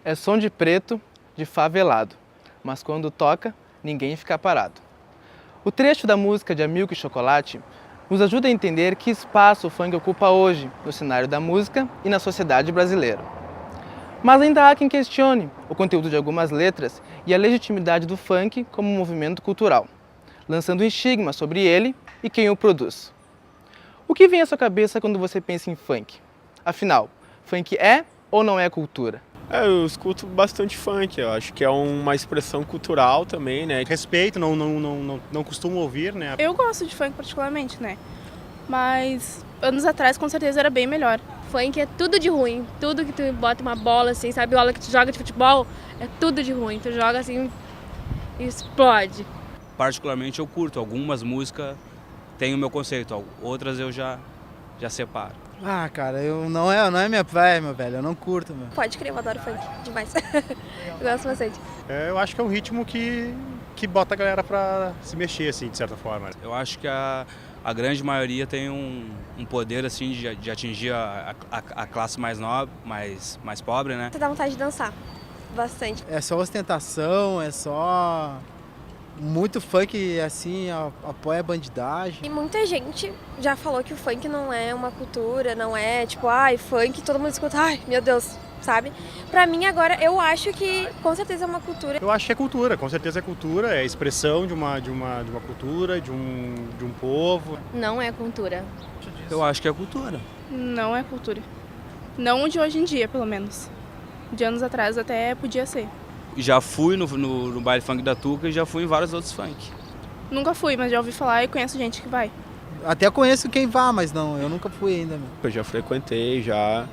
É som de preto, de favelado, mas quando toca, ninguém fica parado. O trecho da música de Amilcar e Chocolate nos ajuda a entender que espaço o funk ocupa hoje no cenário da música e na sociedade brasileira. Mas ainda há quem questione o conteúdo de algumas letras e a legitimidade do funk como movimento cultural, lançando um estigma sobre ele e quem o produz. O que vem à sua cabeça quando você pensa em funk? Afinal, funk é ou não é cultura? Eu escuto bastante funk, eu acho que é uma expressão cultural também, né? Respeito, não costumo ouvir, né? Eu gosto de funk particularmente, né? Mas anos atrás com certeza era bem melhor. Funk é tudo de ruim, tudo que tu bota uma bola assim, sabe, bola que tu joga de futebol, é tudo de ruim, tu joga assim e explode. Particularmente eu curto, algumas músicas têm o meu conceito, outras eu já separo. Ah, cara, não é minha praia, meu velho, eu não curto, meu. Pode crer, eu adoro funk demais. Eu gosto bastante. Eu acho que é um ritmo que bota a galera pra se mexer, assim, de certa forma. Eu acho que a grande maioria tem um poder assim de atingir a classe mais nobre, mais pobre, né? Você dá vontade de dançar, bastante. É só ostentação, é só muito funk, assim, apoia a bandidagem. E muita gente já falou que o funk não é uma cultura, não é tipo, funk, todo mundo escuta, meu Deus, sabe? Pra mim agora, eu acho que com certeza é uma cultura. Eu acho que é cultura, com certeza é cultura, é expressão de uma cultura, de um povo. Não é cultura. Eu acho que é cultura. Não é cultura. Não de hoje em dia, pelo menos. De anos atrás até podia ser. Já fui no baile funk da Tuca e já fui em vários outros funk. Nunca fui, mas já ouvi falar e conheço gente que vai. Até conheço quem vá, mas não, eu nunca fui ainda, meu. Eu já frequentei, já.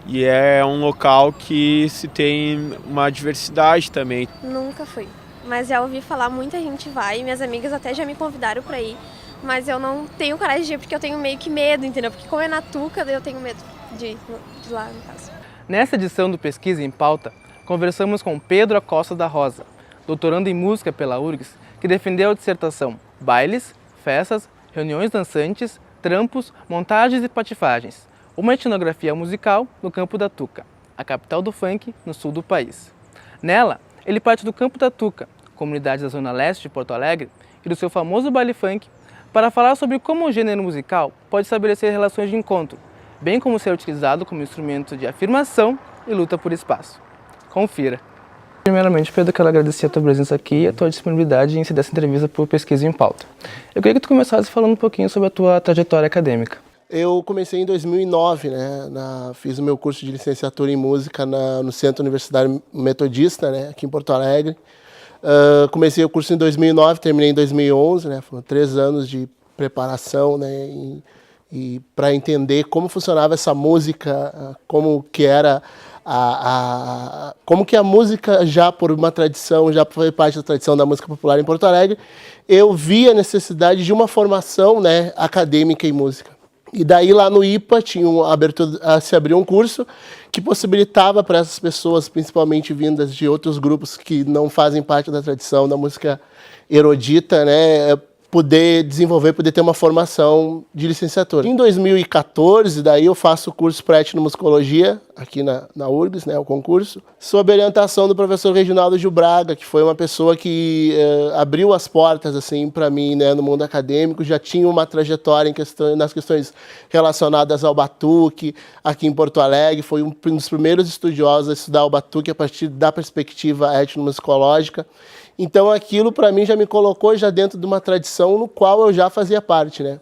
E é um local que se tem uma diversidade também. Nunca fui, mas já ouvi falar, muita gente vai, minhas amigas até já me convidaram pra ir, mas eu não tenho coragem de ir porque eu tenho meio que medo, entendeu? Porque como é na Tuca, daí eu tenho medo de ir de lá, no caso. Nessa edição do Pesquisa em Pauta, conversamos com Pedro Acosta da Rosa, doutorando em música pela URGS, que defendeu a dissertação Bailes, Festas, Reuniões Dançantes, Trampos, Montagens e Patifagens, uma etnografia musical no Campo da Tuca, a capital do funk no sul do país. Nela, ele parte do Campo da Tuca, comunidade da zona leste de Porto Alegre, e do seu famoso baile funk, para falar sobre como o gênero musical pode estabelecer relações de encontro, bem como ser utilizado como instrumento de afirmação e luta por espaço. Confira. Primeiramente, Pedro, eu quero agradecer a tua presença aqui e a tua disponibilidade em ceder essa entrevista por Pesquisa em Pauta. Eu queria que tu começasse falando um pouquinho sobre a tua trajetória acadêmica. Eu comecei em 2009, né? Fiz o meu curso de licenciatura em música no Centro Universitário Metodista, né? Aqui em Porto Alegre. Comecei o curso em 2009, terminei em 2011, né? Foram 3 anos de preparação, né? E para entender como funcionava essa música, como que era como que a música, já por uma tradição, já foi parte da tradição da música popular em Porto Alegre, eu vi a necessidade de uma formação, né, acadêmica em música. E daí lá no IPA se abriu um curso que possibilitava para essas pessoas, principalmente vindas de outros grupos que não fazem parte da tradição da música erudita, né, poder desenvolver, poder ter uma formação de licenciatura. Em 2014, daí eu faço o curso para etnomusicologia, aqui na URGS, né, o concurso, sob a orientação do professor Reginaldo Gil Braga, que foi uma pessoa que abriu as portas assim, para mim, né, no mundo acadêmico, já tinha uma trajetória nas questões relacionadas ao batuque, aqui em Porto Alegre, foi um dos primeiros estudiosos a estudar o batuque a partir da perspectiva etnomusicológica. Então aquilo para mim já me colocou já dentro de uma tradição no qual eu já fazia parte, né?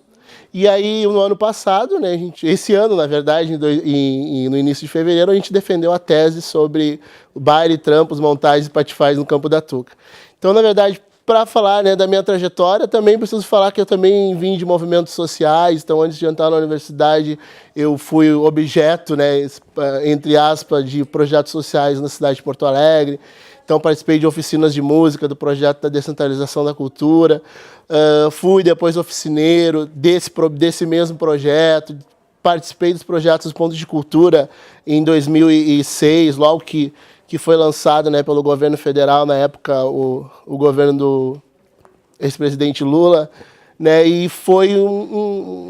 E aí no ano passado, né, esse ano na verdade, no início de fevereiro, a gente defendeu a tese sobre baile, trampos, montagens e patifagens no Campo da Tuca. Então na verdade, para falar, né, da minha trajetória, também preciso falar que eu também vim de movimentos sociais. Então antes de entrar na universidade, eu fui objeto, né, entre aspas, de projetos sociais na cidade de Porto Alegre. Então participei de oficinas de música, do projeto da descentralização da cultura, fui depois oficineiro desse mesmo projeto, participei dos projetos dos Pontos de Cultura em 2006, logo que foi lançado, né, pelo governo federal, na época o governo do ex-presidente Lula, né, e foi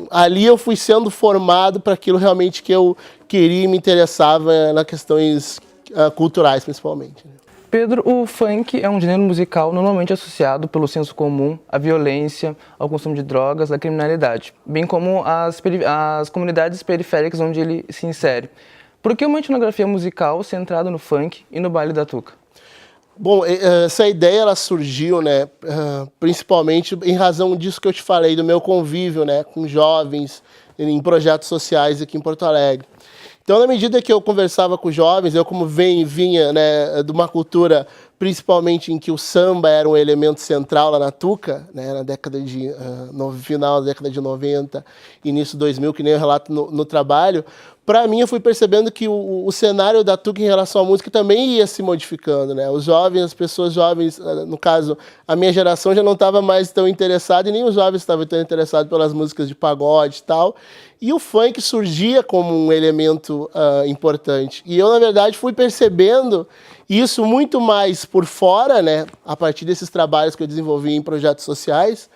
ali eu fui sendo formado para aquilo realmente que eu queria e me interessava nas questões culturais principalmente. Pedro, o funk é um gênero musical normalmente associado pelo senso comum à violência, ao consumo de drogas, à criminalidade, bem como as comunidades periféricas onde ele se insere. Por que uma etnografia musical centrada no funk e no baile da Tuca? Bom, essa ideia ela surgiu, né, principalmente em razão disso que eu te falei, do meu convívio, né, com jovens em projetos sociais aqui em Porto Alegre. Então, na medida que eu conversava com jovens, eu como vinha, né, de uma cultura principalmente em que o samba era um elemento central lá na Tuca, né, na década no final da década de 90, início de 2000, que nem eu relato no trabalho, para mim eu fui percebendo que o cenário da Tuca em relação à música também ia se modificando, né? Os jovens, as pessoas jovens, no caso, a minha geração já não estava mais tão interessada e nem os jovens estavam tão interessados pelas músicas de pagode e tal. E o funk surgia como um elemento importante. E eu, na verdade, fui percebendo isso muito mais por fora, né, a partir desses trabalhos que eu desenvolvi em projetos sociais.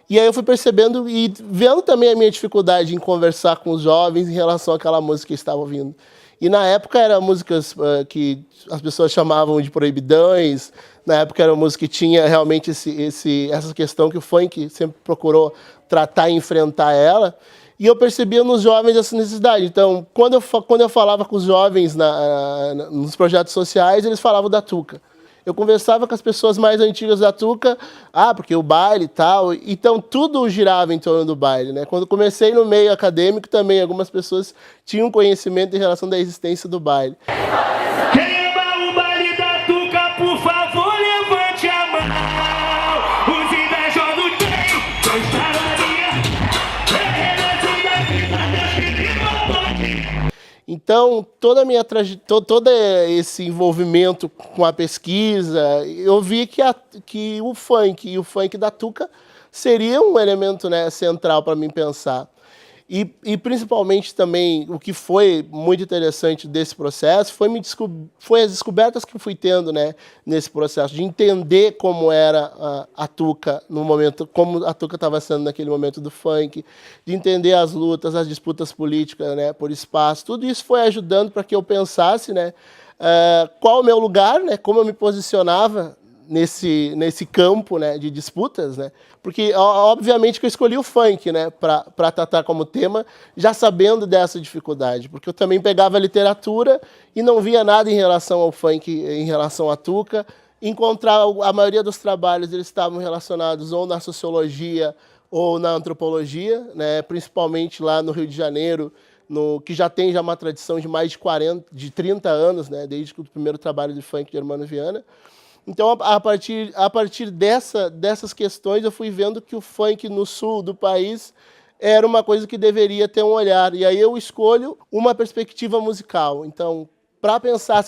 E aí eu fui percebendo e vendo também a minha dificuldade em conversar com os jovens em relação àquela música que eu estava ouvindo. E na época eram músicas que as pessoas chamavam de proibidões, na época era música que tinha realmente essa questão que o funk sempre procurou tratar e enfrentar ela. E eu percebia nos jovens essa necessidade. Então, quando eu falava com os jovens nos projetos sociais, eles falavam da Tuca. Eu conversava com as pessoas mais antigas da Tuca, porque o baile e tal. Então, tudo girava em torno do baile, né? Quando comecei no meio acadêmico, também algumas pessoas tinham conhecimento em relação da existência do baile. Quem ama o baile da Tuca, por favor, levante a mão. Os invejosos têm Então, toda a minha todo esse envolvimento com a pesquisa, eu vi que o funk e o funk da Tuca seria um elemento, né, central para mim pensar. E principalmente também o que foi muito interessante desse processo foi as descobertas que eu fui tendo, né, nesse processo, de entender como era a Tuca no momento, como a Tuca estava sendo naquele momento do funk, de entender as lutas, as disputas políticas, né, por espaço. Tudo isso foi ajudando para que eu pensasse, né, qual o meu lugar, né, como eu me posicionava nesse campo, né, de disputas, né? Porque obviamente que eu escolhi o funk, né, para tratar como tema, já sabendo dessa dificuldade, porque eu também pegava a literatura e não via nada em relação ao funk, em relação à Tuca. A maioria dos trabalhos eles estavam relacionados ou na sociologia ou na antropologia, né, principalmente lá no Rio de Janeiro, que já tem uma tradição de mais de 30 anos, né, desde o primeiro trabalho de funk de Hermano Viana. Então, a partir dessas questões, eu fui vendo que o funk no sul do país era uma coisa que deveria ter um olhar. E aí eu escolho uma perspectiva musical. Então, para pensar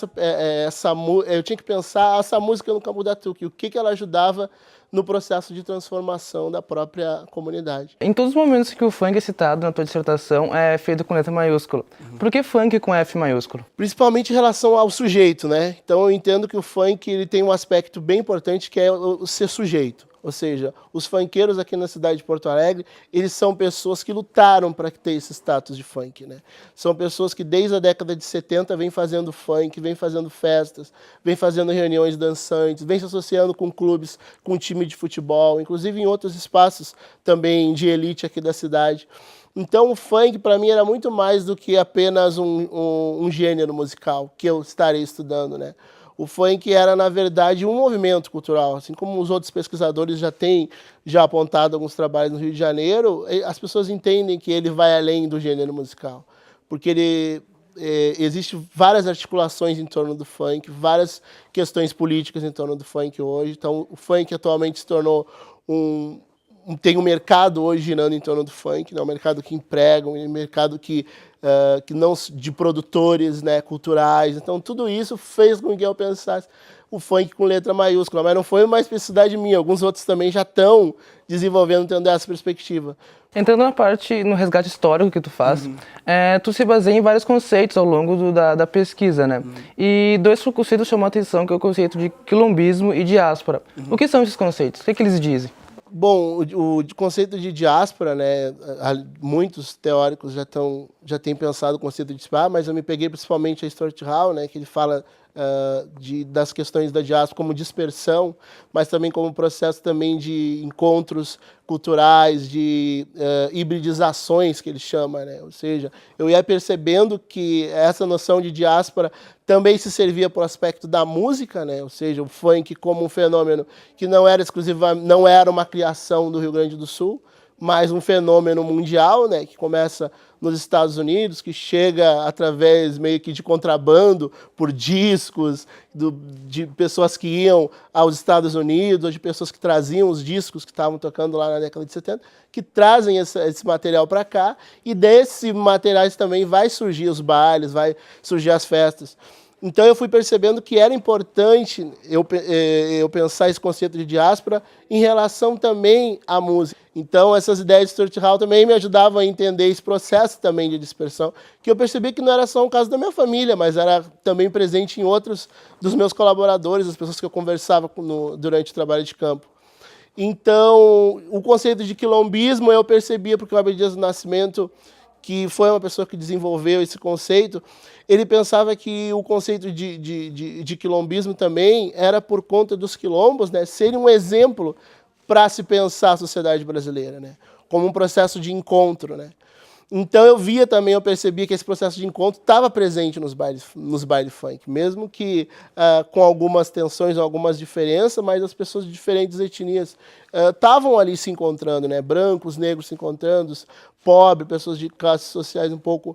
eu tinha que pensar essa música no campo da Tuca, o que ela ajudava no processo de transformação da própria comunidade. Em todos os momentos que o funk é citado na tua dissertação é feito com letra maiúscula. Por que funk com F maiúsculo? Principalmente em relação ao sujeito, né? Então eu entendo que o funk ele tem um aspecto bem importante que é o ser sujeito. Ou seja, os funkeiros aqui na cidade de Porto Alegre, eles são pessoas que lutaram para ter esse status de funk, né? São pessoas que desde a década de 70 vêm fazendo funk, vêm fazendo festas, vêm fazendo reuniões dançantes, vêm se associando com clubes, com time de futebol, inclusive em outros espaços também de elite aqui da cidade. Então o funk para mim era muito mais do que apenas um gênero musical que eu estarei estudando, né? O funk era, na verdade, um movimento cultural. Assim como os outros pesquisadores já têm apontado alguns trabalhos no Rio de Janeiro, as pessoas entendem que ele vai além do gênero musical. Porque existem várias articulações em torno do funk, várias questões políticas em torno do funk hoje. Então, o funk atualmente se tornou tem um mercado hoje girando em torno do funk, né? Um mercado que emprega, um mercado que não de produtores, né, culturais. Então, tudo isso fez com que eu pensasse o funk com letra maiúscula, mas não foi uma especificidade minha. Alguns outros também já estão desenvolvendo, tendo essa perspectiva. Entrando no resgate histórico que tu faz, tu se baseia em vários conceitos ao longo da pesquisa, né? E dois conceitos chamam a atenção, que é o conceito de quilombismo e diáspora. O que são esses conceitos? O que eles dizem? Bom, o conceito de diáspora, né, muitos teóricos já têm pensado o conceito de diáspora, mas eu me peguei principalmente a Stuart Hall, né, que ele fala das questões da diáspora como dispersão, mas também como processo também de encontros culturais, de hibridizações, que ele chama, né? Ou seja, eu ia percebendo que essa noção de diáspora também se servia para o aspecto da música, né? Ou seja, o funk como um fenômeno que não era uma criação do Rio Grande do Sul, mas um fenômeno mundial, né, que começa nos Estados Unidos, que chega através meio que de contrabando por discos, de pessoas que iam aos Estados Unidos, ou de pessoas que traziam os discos que estavam tocando lá na década de 70, que trazem esse material para cá, e desses materiais também vai surgir os bailes, vai surgir as festas. Então eu fui percebendo que era importante eu pensar esse conceito de diáspora em relação também à música. Então essas ideias de Stuart Hall também me ajudavam a entender esse processo também de dispersão, que eu percebi que não era só um caso da minha família, mas era também presente em outros dos meus colaboradores, as pessoas que eu conversava durante o trabalho de campo. Então o conceito de quilombismo eu percebia, porque o Abel Dias do Nascimento, que foi uma pessoa que desenvolveu esse conceito, ele pensava que o conceito de quilombismo também era por conta dos quilombos, né, serem um exemplo para se pensar a sociedade brasileira, né, como um processo de encontro, né. Então eu percebia que esse processo de encontro estava presente nos bailes funk, mesmo que com algumas tensões, algumas diferenças, mas as pessoas de diferentes etnias estavam ali se encontrando, né? Brancos, negros se encontrando, pobres, pessoas de classes sociais um pouco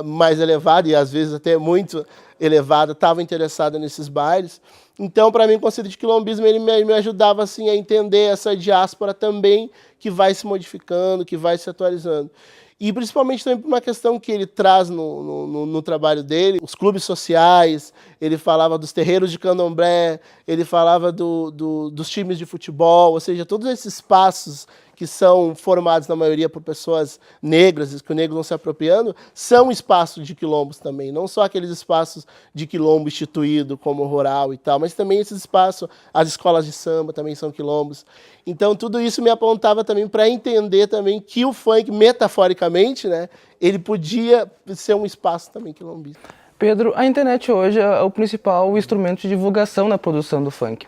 mais elevadas, e às vezes até muito elevadas, estavam interessadas nesses bailes. Então, para mim, o conceito de quilombismo ele me ajudava assim, a entender essa diáspora também que vai se modificando, que vai se atualizando. E principalmente também por uma questão que ele traz no trabalho dele, os clubes sociais, ele falava dos terreiros de candomblé, ele falava dos times de futebol, ou seja, todos esses espaços que são formados na maioria por pessoas negras, que os negros vão se apropriando, são espaços de quilombos também, não só aqueles espaços de quilombo instituído como rural e tal, mas também esses espaços, as escolas de samba também são quilombos. Então tudo isso me apontava também para entender também que o funk, metaforicamente, né, ele podia ser um espaço também quilombista. Pedro, a internet hoje é o principal instrumento de divulgação na produção do funk.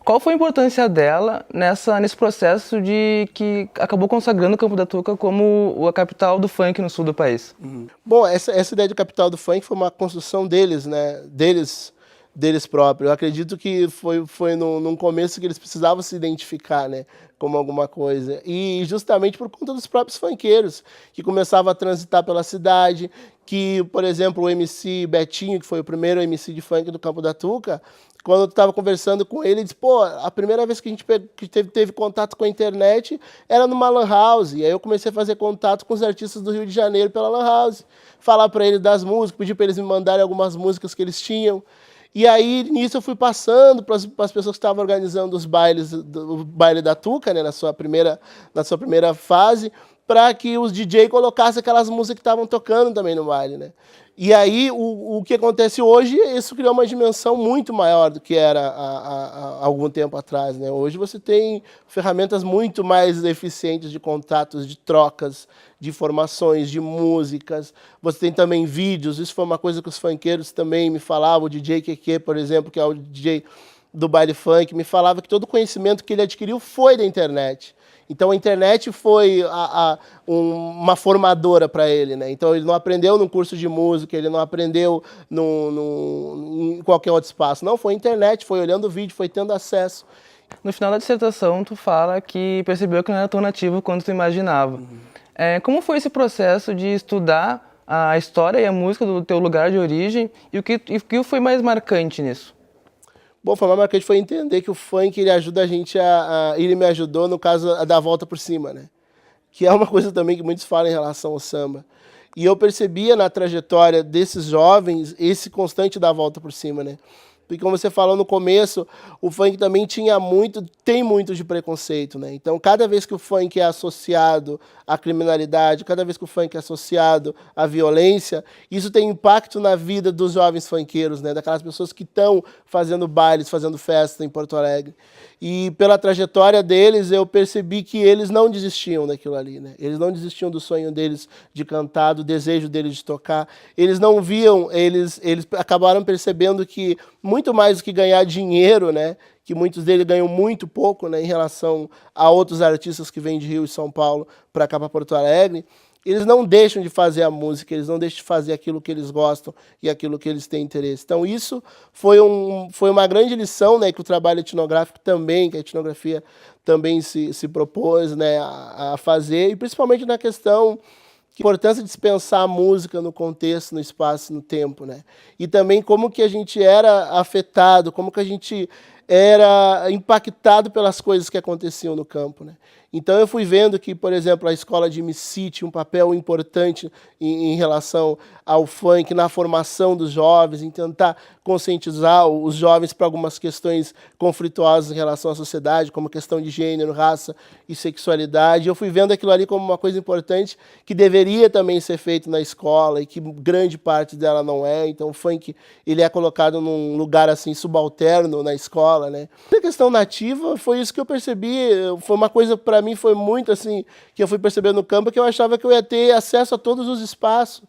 Qual foi a importância dela nesse processo que acabou consagrando o Campo da Tuca como a capital do funk no sul do país? Bom, essa ideia de capital do funk foi uma construção deles, né? Deles próprios. Eu acredito que foi num começo que eles precisavam se identificar, né, como alguma coisa. E justamente por conta dos próprios funkeiros, que começavam a transitar pela cidade, que, por exemplo, o MC Betinho, que foi o primeiro MC de funk do Campo da Tuca, quando eu estava conversando com ele, ele disse, pô, a primeira vez que a gente teve contato com a internet era numa lan house. E aí eu comecei a fazer contato com os artistas do Rio de Janeiro pela lan house, falar para eles das músicas, pedir para eles me mandarem algumas músicas que eles tinham. E aí, nisso, eu fui passando para as pessoas que estavam organizando os bailes, do baile da Tuca, né, na sua primeira fase, para que os DJ colocassem aquelas músicas que estavam tocando também no baile, né? E aí, o que acontece hoje, isso criou uma dimensão muito maior do que era há algum tempo atrás, né? Hoje você tem ferramentas muito mais eficientes de contatos, de trocas, de informações, de músicas. Você tem também vídeos, isso foi uma coisa que os funkeiros também me falavam, o DJ Keke, por exemplo, que é o DJ do baile funk, me falava que todo o conhecimento que ele adquiriu foi da internet. Então a internet foi uma formadora para ele, né? Então ele não aprendeu num curso de música, ele não aprendeu em qualquer outro espaço. Não, foi a internet, foi olhando o vídeo, foi tendo acesso. No final da dissertação, tu fala que percebeu que não era tão nativo quanto tu imaginava. Como foi esse processo de estudar a história e a música do teu lugar de origem e o que foi mais marcante nisso? Bom, foi mais marcante foi entender que o funk ele ajuda a gente ele me ajudou, no caso, a dar a volta por cima, né? Que é uma coisa também que muitos falam em relação ao samba. E eu percebia na trajetória desses jovens esse constante dar a volta por cima, né? Porque como você falou no começo, o funk também tem muito de preconceito, né? Então, cada vez que o funk é associado à criminalidade, cada vez que o funk é associado à violência, isso tem impacto na vida dos jovens funkeiros, né? Daquelas pessoas que estão fazendo bailes, fazendo festa em Porto Alegre. E pela trajetória deles, eu percebi que eles não desistiam daquilo ali, né? Eles não desistiam do sonho deles de cantar, do desejo deles de tocar. Eles não viam, eles acabaram percebendo que muito mais do que ganhar dinheiro, né? Que muitos deles ganham muito pouco, né? Em relação a outros artistas que vêm de Rio e São Paulo para cá, para Porto Alegre. Eles não deixam de fazer a música, eles não deixam de fazer aquilo que eles gostam e aquilo que eles têm interesse. Então isso foi uma grande lição, né, que o trabalho etnográfico também, que a etnografia também se propôs, né, a fazer, e principalmente na questão a importância de se pensar a música no contexto, no espaço, no tempo, né? E também como que a gente era afetado, como que a gente era impactado pelas coisas que aconteciam no campo, né? Então eu fui vendo que, por exemplo, a escola de MC tinha um papel importante em relação ao funk, na formação dos jovens, em tentar conscientizar os jovens para algumas questões conflituosas em relação à sociedade, como questão de gênero, raça e sexualidade. Eu fui vendo aquilo ali como uma coisa importante que deveria também ser feito na escola e que grande parte dela não é. Então o funk ele é colocado num lugar assim subalterno na escola, né? A questão nativa foi isso que eu percebi, foi uma coisa para mim foi muito assim que eu fui percebendo no campo, que eu achava que eu ia ter acesso a todos os espaços.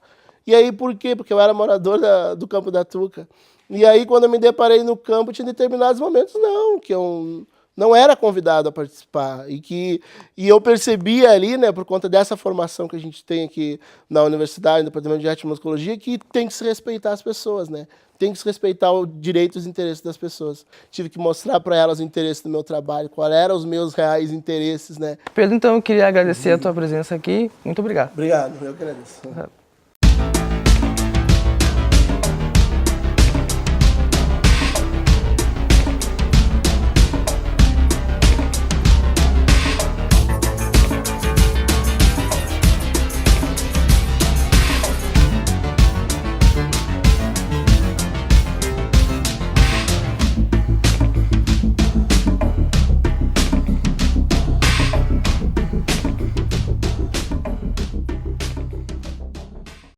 E aí por quê? Porque eu era morador do Campo da Tuca. E aí quando eu me deparei no campo, tinha determinados momentos que eu não era convidado a participar e eu percebia ali, né, por conta dessa formação que a gente tem aqui na universidade, no Departamento de Arte e Musicologia, que tem que se respeitar as pessoas, né? Tem que se respeitar o direito e os interesses das pessoas. Tive que mostrar para elas o interesse do meu trabalho, quais eram os meus reais interesses, né? Pedro, então eu queria agradecer a tua presença aqui. Muito obrigado. Obrigado, eu que agradeço.